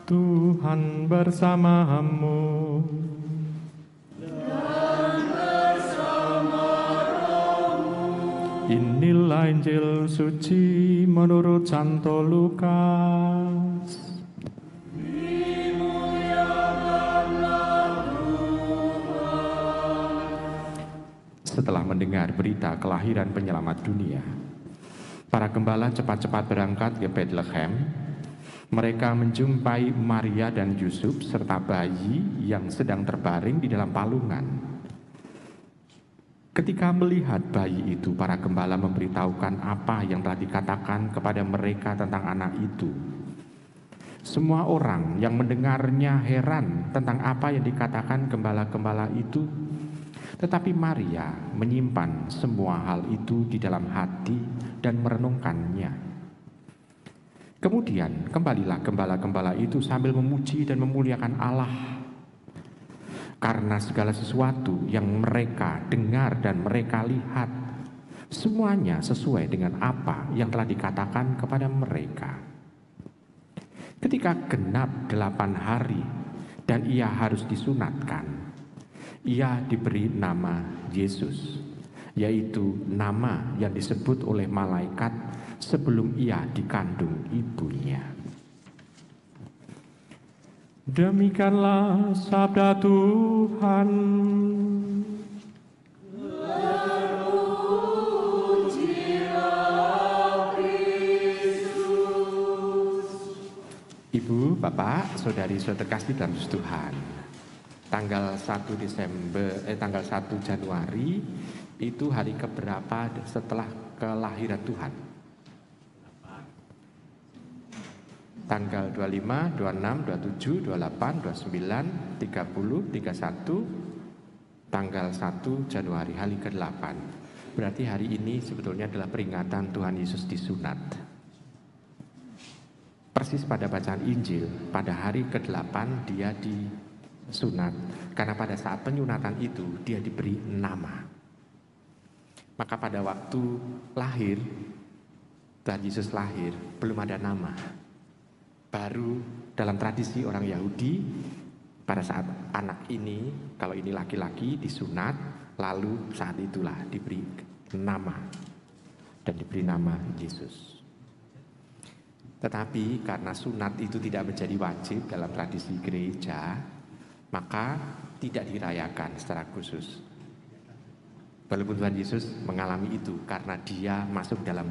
Tuhan bersamamu. Inilah Injil suci menurut Santo Lukas. Setelah mendengar berita kelahiran penyelamat dunia, para gembala cepat-cepat berangkat ke Bethlehem. Mereka menjumpai Maria dan Yusuf serta bayi yang sedang terbaring di dalam palungan. Ketika melihat bayi itu, para gembala memberitahukan apa yang telah dikatakan kepada mereka tentang anak itu. Semua orang yang mendengarnya heran tentang apa yang dikatakan gembala-gembala itu. Tetapi Maria menyimpan semua hal itu di dalam hati dan merenungkannya. Kemudian kembalilah gembala-gembala itu sambil memuji dan memuliakan Allah. Karena segala sesuatu yang mereka dengar dan mereka lihat, semuanya sesuai dengan apa yang telah dikatakan kepada mereka. Ketika genap 8 hari dan ia harus disunatkan, ia diberi nama Yesus, yaitu nama yang disebut oleh malaikat sebelum ia dikandung ibunya. Demikianlah sabda Tuhan. Ibu, Bapak, saudari-saudari terkasih dalam Tuhan. Tanggal 1 Januari itu hari keberapa setelah kelahiran Tuhan? Tanggal 25, 26, 27, 28, 29, 30, 31, tanggal 1 Januari, hari ke-8. Berarti hari ini sebetulnya adalah peringatan Tuhan Yesus disunat. Persis pada bacaan Injil, pada hari ke-8 dia disunat. Karena pada saat penyunatan itu dia diberi nama. Maka pada waktu lahir, Tuhan Yesus lahir, belum ada nama. Baru dalam tradisi orang Yahudi, pada saat anak ini, kalau ini laki-laki disunat, lalu saat itulah diberi nama dan diberi nama Yesus. Tetapi karena sunat itu tidak menjadi wajib dalam tradisi gereja, maka tidak dirayakan secara khusus. Walaupun Tuhan Yesus mengalami itu karena dia masuk dalam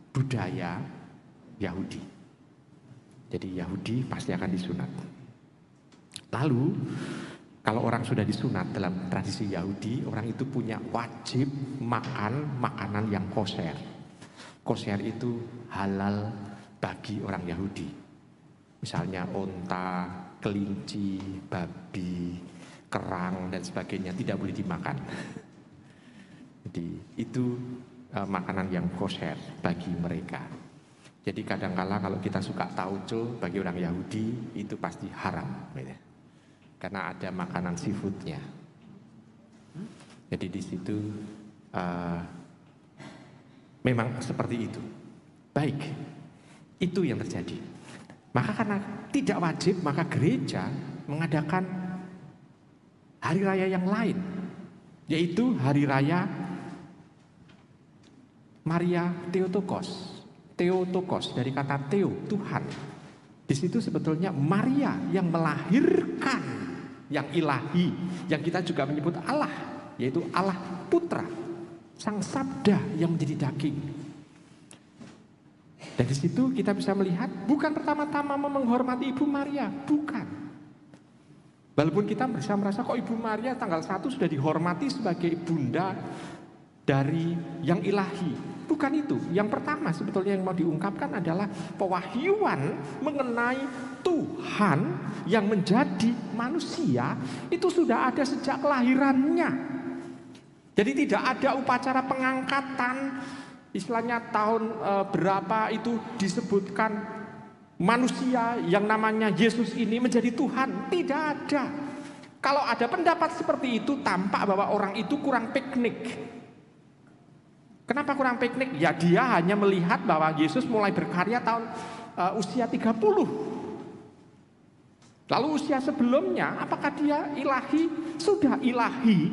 budaya Yahudi. Jadi Yahudi pasti akan disunat. Lalu kalau orang sudah disunat dalam tradisi Yahudi, orang itu punya wajib makan makanan yang kosher. Kosher itu halal bagi orang Yahudi. Misalnya onta, kelinci, babi, kerang dan sebagainya tidak boleh dimakan. Jadi itu makanan yang kosher bagi mereka. Jadi kadangkala kalau kita suka tauco bagi orang Yahudi itu pasti haram, gitu. Karena ada makanan seafoodnya. Jadi di situ memang seperti itu. Baik, itu yang terjadi. Maka karena tidak wajib, maka gereja mengadakan hari raya yang lain, yaitu hari raya Maria Theotokos. Theotokos dari kata Theo, Tuhan. Di situ sebetulnya Maria yang melahirkan yang ilahi, yang kita juga menyebut Allah, yaitu Allah Putra, Sang Sabda yang menjadi daging. Dan di situ kita bisa melihat bukan pertama-tama menghormati Ibu Maria, bukan. Walaupun kita bisa merasa kok Ibu Maria tanggal 1 sudah dihormati sebagai bunda dari yang ilahi. Bukan itu. Yang pertama sebetulnya yang mau diungkapkan adalah pewahyuan mengenai Tuhan yang menjadi manusia itu sudah ada sejak kelahirannya. Jadi tidak ada upacara pengangkatan, istilahnya tahun berapa itu disebutkan manusia yang namanya Yesus ini menjadi Tuhan. Tidak ada. Kalau ada pendapat seperti itu, tampak bahwa orang itu kurang piknik. Kenapa kurang piknik? Ya dia hanya melihat bahwa Yesus mulai berkarya tahun usia 30. Lalu usia sebelumnya, apakah dia ilahi? Sudah ilahi,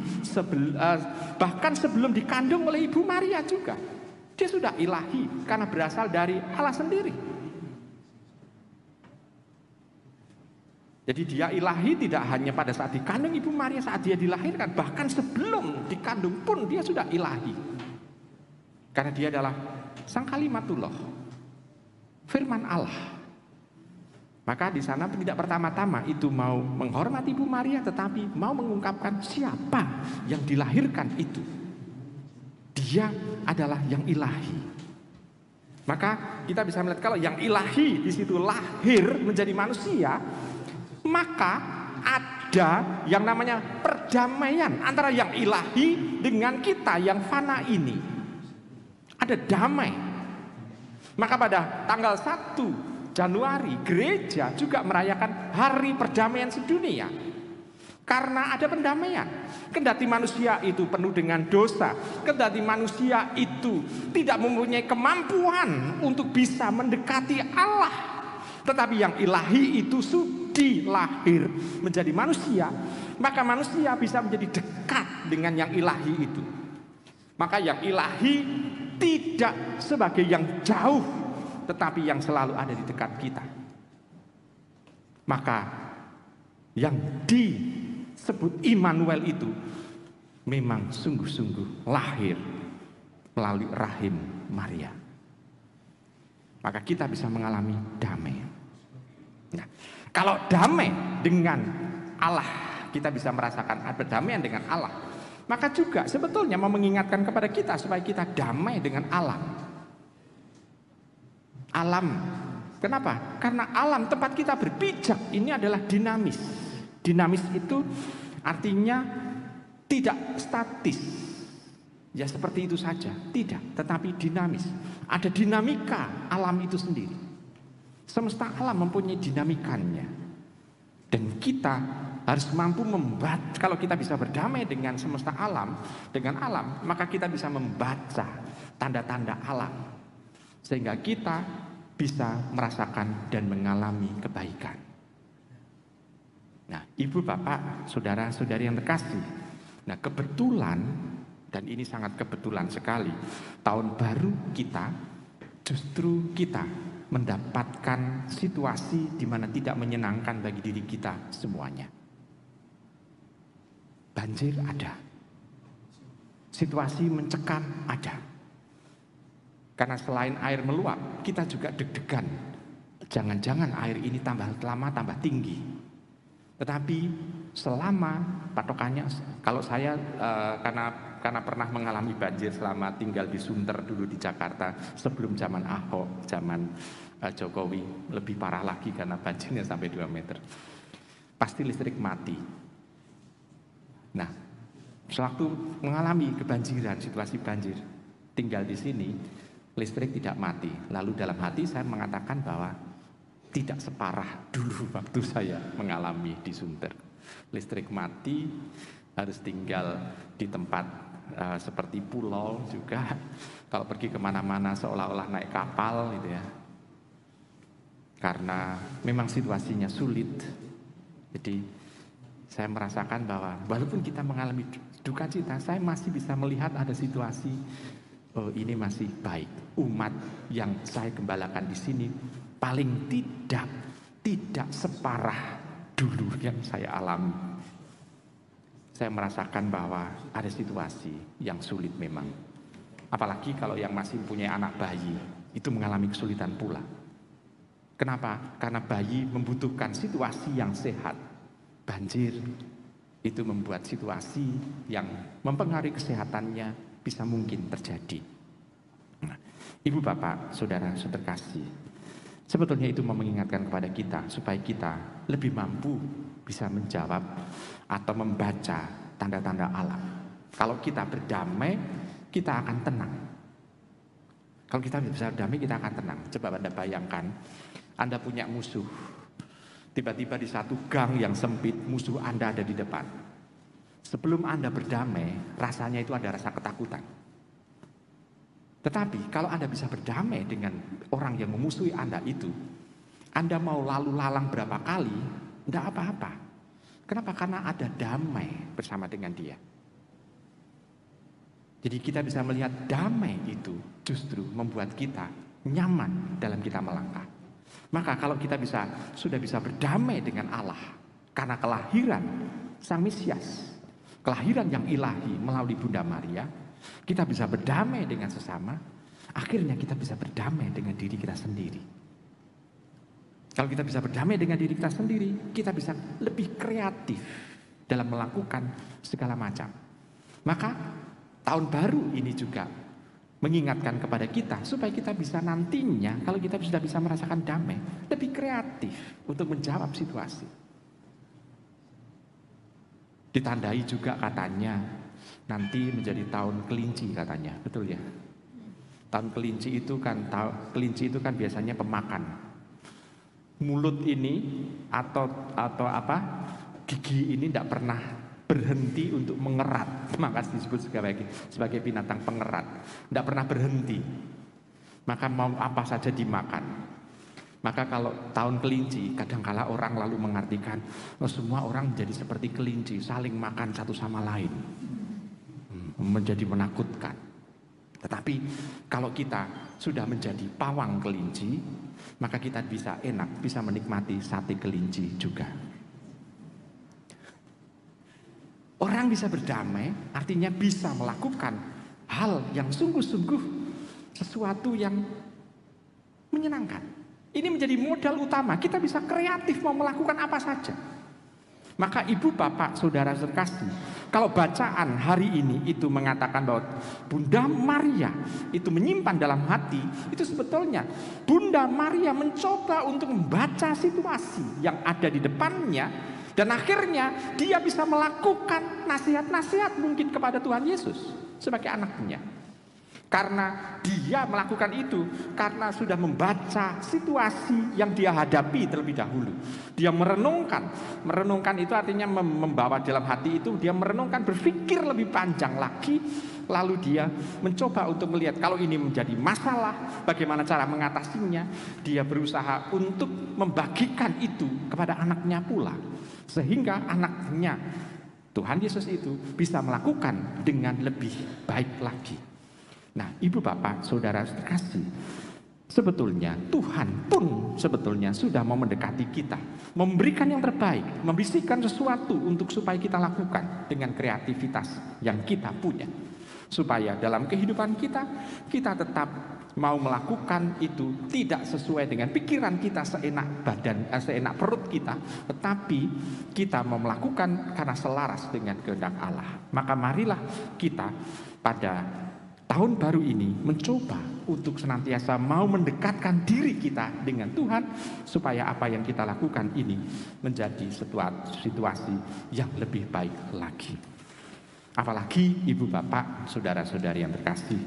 bahkan sebelum dikandung oleh Ibu Maria juga. Dia sudah ilahi, karena berasal dari Allah sendiri. Jadi dia ilahi tidak hanya pada saat dikandung Ibu Maria, saat dia dilahirkan. Bahkan sebelum dikandung pun dia sudah ilahi. Karena dia adalah Sang Kalimatullah, firman Allah. Maka di sana tidak pertama-tama itu mau menghormati Ibu Maria, tetapi mau mengungkapkan siapa yang dilahirkan itu. Dia adalah yang ilahi. Maka kita bisa melihat kalau yang ilahi di situ lahir menjadi manusia, maka ada yang namanya perdamaian antara yang ilahi dengan kita yang fana ini. Ada damai. Maka pada tanggal 1 Januari gereja juga merayakan hari perdamaian sedunia. Karena ada pendamaian. Kendati manusia itu penuh dengan dosa, kendati manusia itu tidak mempunyai kemampuan untuk bisa mendekati Allah, tetapi yang ilahi itu sudi lahir menjadi manusia, maka manusia bisa menjadi dekat dengan yang ilahi itu. Maka yang ilahi tidak sebagai yang jauh, tetapi yang selalu ada di dekat kita. Maka yang disebut Immanuel itu memang sungguh-sungguh lahir melalui rahim Maria. Maka kita bisa mengalami damai. Nah, kalau damai dengan Allah, kita bisa merasakan perdamaian dengan Allah. Maka juga sebetulnya mau mengingatkan kepada kita supaya kita damai dengan alam. Alam, kenapa? Karena alam tempat kita berpijak ini adalah dinamis. Dinamis itu artinya tidak statis. Ya seperti itu saja, tidak, tetapi dinamis. Ada dinamika alam itu sendiri. Semesta alam mempunyai dinamikanya. Dan kita harus mampu membaca. Kalau kita bisa berdamai dengan semesta alam, dengan alam, maka kita bisa membaca tanda-tanda alam. Sehingga kita bisa merasakan dan mengalami kebaikan. Nah, ibu, bapak, saudara-saudari yang terkasih. Nah, kebetulan, dan ini sangat kebetulan sekali, tahun baru kita, justru kita mendapatkan situasi di mana tidak menyenangkan bagi diri kita semuanya. Banjir ada. Situasi mencekam ada. Karena selain air meluap, kita juga deg-degan. Jangan-jangan air ini tambah lama tambah tinggi. Tetapi selama patokannya, kalau saya karena pernah mengalami banjir selama tinggal di Sunter dulu di Jakarta sebelum zaman Ahok, zaman Jokowi, lebih parah lagi karena banjirnya sampai 2 meter. Pasti listrik mati. Nah, sewaktu mengalami kebanjiran, situasi banjir, tinggal di sini, listrik tidak mati. Lalu dalam hati saya mengatakan bahwa tidak separah dulu waktu saya mengalami di Sunter. Listrik mati, harus tinggal di tempat seperti pulau juga. Kalau pergi kemana-mana seolah-olah naik kapal gitu ya. Karena memang situasinya sulit. Jadi saya merasakan bahwa walaupun kita mengalami duka cita, saya masih bisa melihat ada situasi, oh ini masih baik. Umat yang saya gembalakan di sini paling tidak separah dulu yang saya alami. Saya merasakan bahwa ada situasi yang sulit memang. Apalagi kalau yang masih punya anak bayi, itu mengalami kesulitan pula. Kenapa? Karena bayi membutuhkan situasi yang sehat. Banjir itu membuat situasi yang mempengaruhi kesehatannya bisa mungkin terjadi. Nah, ibu, bapak, saudara, terkasih, sebetulnya itu mau mengingatkan kepada kita supaya kita lebih mampu bisa menjawab atau membaca tanda-tanda alam. Kalau kita berdamai, kita akan tenang. Kalau kita bisa berdamai, kita akan tenang. Coba Anda bayangkan, Anda punya musuh. Tiba-tiba di satu gang yang sempit, musuh Anda ada di depan. Sebelum Anda berdamai, rasanya itu ada rasa ketakutan. Tetapi kalau Anda bisa berdamai dengan orang yang memusuhi Anda itu, Anda mau lalu lalang berapa kali, Tidak apa-apa. Kenapa? Karena ada damai bersama dengan dia. Jadi kita bisa melihat damai itu justru membuat kita nyaman dalam kita melangkah. Maka kalau kita sudah bisa berdamai dengan Allah karena kelahiran Sang Mesias, kelahiran yang ilahi melalui Bunda Maria, kita bisa berdamai dengan sesama. Akhirnya kita bisa berdamai dengan diri kita sendiri. Kalau kita bisa berdamai dengan diri kita sendiri, kita bisa lebih kreatif dalam melakukan segala macam. Maka tahun baru ini juga mengingatkan kepada kita supaya kita bisa nantinya, kalau kita sudah bisa merasakan damai, lebih kreatif untuk menjawab situasi. Ditandai juga katanya nanti menjadi tahun kelinci katanya, betul ya? Tahun kelinci itu kan biasanya pemakan. Mulut ini atau gigi ini tidak pernah berhenti untuk mengerat, maka disebut sebagai binatang pengerat, tidak pernah berhenti. Maka mau apa saja dimakan. Maka kalau tahun kelinci, kadangkala orang lalu mengartikan semua orang menjadi seperti kelinci, saling makan satu sama lain, menjadi menakutkan. Tetapi kalau kita sudah menjadi pawang kelinci, maka kita bisa menikmati sate kelinci juga. Orang bisa berdamai, artinya bisa melakukan hal yang sungguh-sungguh, sesuatu yang menyenangkan. Ini menjadi modal utama, kita bisa kreatif mau melakukan apa saja. Maka ibu, bapak, saudara terkasih, kalau bacaan hari ini itu mengatakan bahwa Bunda Maria itu menyimpan dalam hati, itu sebetulnya Bunda Maria mencoba untuk membaca situasi yang ada di depannya, dan akhirnya dia bisa melakukan nasihat-nasihat mungkin kepada Tuhan Yesus sebagai anaknya. Karena dia melakukan itu karena sudah membaca situasi yang dia hadapi terlebih dahulu. Dia merenungkan itu artinya membawa dalam hati itu, dia merenungkan, berpikir lebih panjang lagi. Lalu dia mencoba untuk melihat kalau ini menjadi masalah, bagaimana cara mengatasinya. Dia berusaha untuk membagikan itu kepada anaknya pula, sehingga anaknya Tuhan Yesus itu bisa melakukan dengan lebih baik lagi. Nah, ibu, bapak, saudara terkasih, sebetulnya Tuhan pun sebetulnya sudah mau mendekati kita, memberikan yang terbaik, membisikkan sesuatu untuk supaya kita lakukan dengan kreativitas yang kita punya, supaya dalam kehidupan kita tetap mau melakukan itu tidak sesuai dengan pikiran kita, seenak perut kita, tetapi kita mau melakukan karena selaras dengan kehendak Allah. Maka marilah kita pada tahun baru ini mencoba untuk senantiasa mau mendekatkan diri kita dengan Tuhan, supaya apa yang kita lakukan ini menjadi situasi yang lebih baik lagi. Apalagi ibu, bapak, saudara-saudari yang terkasih,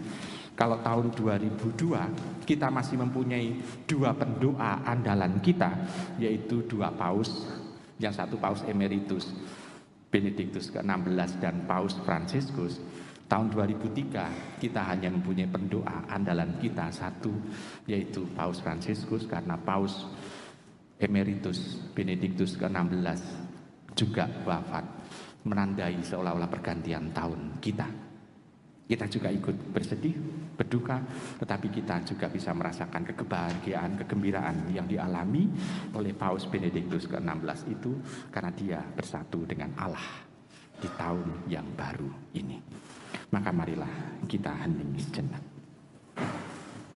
kalau tahun 2002 kita masih mempunyai dua pendoa andalan kita, yaitu dua paus, yang satu Paus Emeritus Benediktus ke-16 dan Paus Fransiskus. Tahun 2003 kita hanya mempunyai pendoa andalan kita satu, yaitu Paus Fransiskus, karena Paus Emeritus Benediktus ke-16 juga wafat, menandai seolah-olah pergantian tahun kita. Kita juga ikut bersedih, berduka, tetapi kita juga bisa merasakan kebahagiaan, kegembiraan yang dialami oleh Paus Benediktus ke-16 itu, karena dia bersatu dengan Allah di tahun yang baru ini. Maka marilah kita hening sejenak.